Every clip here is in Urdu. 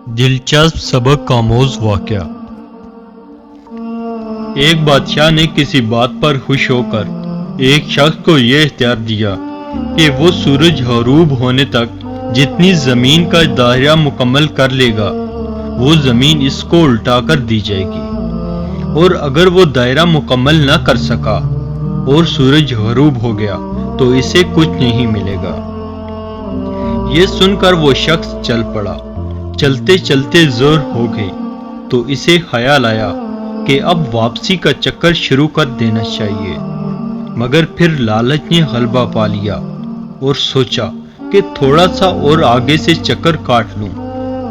دلچسپ سبق آموز واقعہ۔ ایک بادشاہ نے کسی بات پر خوش ہو کر ایک شخص کو یہ اختیار دیا کہ وہ سورج غروب ہونے تک جتنی زمین کا دائرہ مکمل کر لے گا وہ زمین اس کو الٹا کر دی جائے گی، اور اگر وہ دائرہ مکمل نہ کر سکا اور سورج غروب ہو گیا تو اسے کچھ نہیں ملے گا۔ یہ سن کر وہ شخص چل پڑا۔ چلتے چلتے زور ہو گئی تو اسے خیال آیا کہ اب واپسی کا چکر شروع کر دینا چاہیے، مگر پھر لالچ نے غلبہ پا لیا اور سوچا کہ تھوڑا سا اور آگے سے چکر کاٹ لوں۔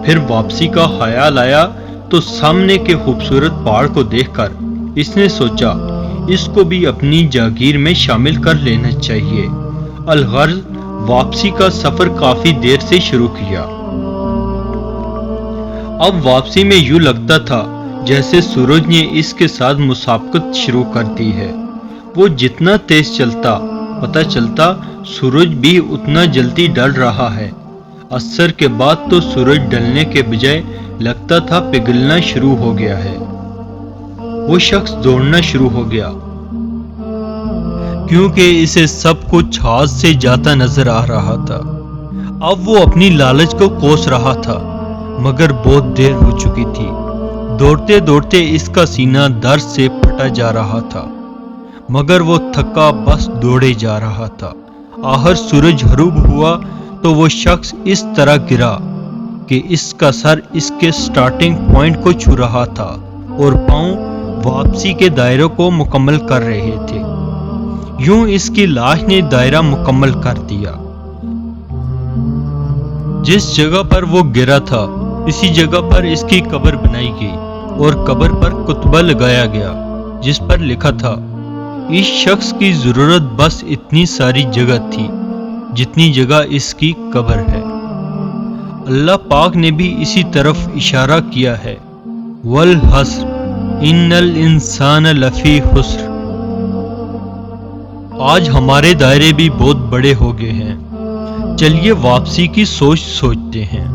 پھر واپسی کا خیال آیا تو سامنے کے خوبصورت پہاڑ کو دیکھ کر اس نے سوچا اس کو بھی اپنی جاگیر میں شامل کر لینا چاہیے۔ الغرض واپسی کا سفر کافی دیر سے شروع کیا۔ اب واپسی میں یوں لگتا تھا جیسے سورج نے اس کے ساتھ مسابقت شروع کر دی ہے۔ وہ جتنا تیز چلتا پتہ چلتا سورج بھی اتنا جلدی ڈل رہا ہے۔ عصر کے بعد تو سورج ڈلنے کے بجائے لگتا تھا پگھلنا شروع ہو گیا ہے۔ وہ شخص دوڑنا شروع ہو گیا کیونکہ اسے سب کچھ ہاتھ سے جاتا نظر آ رہا تھا۔ اب وہ اپنی لالچ کو کوس رہا تھا، مگر بہت دیر ہو چکی تھی۔ دوڑتے دوڑتے اس کا سینہ درد سے پھٹا جا رہا تھا، مگر وہ تھکا بس دوڑے جا رہا تھا۔ آخر سورج غروب ہوا تو وہ شخص اس طرح گرا کہ اس کا سر اس کے سٹارٹنگ پوائنٹ کو چھو رہا تھا اور پاؤں واپسی کے دائروں کو مکمل کر رہے تھے۔ یوں اس کی لاش نے دائرہ مکمل کر دیا۔ جس جگہ پر وہ گرا تھا اسی جگہ پر اس کی قبر بنائی گئی اور قبر پر کتبہ لگایا گیا جس پر لکھا تھا، اس شخص کی ضرورت بس اتنی ساری جگہ تھی جتنی جگہ اس کی قبر ہے۔ اللہ پاک نے بھی اسی طرف اشارہ کیا ہے، والحصر ان الانسان لفی خسر۔ آج ہمارے دائرے بھی بہت بڑے ہو گئے ہیں، چلیے واپسی کی سوچتے ہیں۔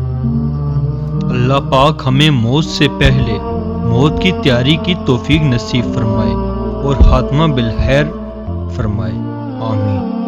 اللہ پاک ہمیں موت سے پہلے موت کی تیاری کی توفیق نصیب فرمائے اور خاتمہ بالخیر فرمائے، آمین۔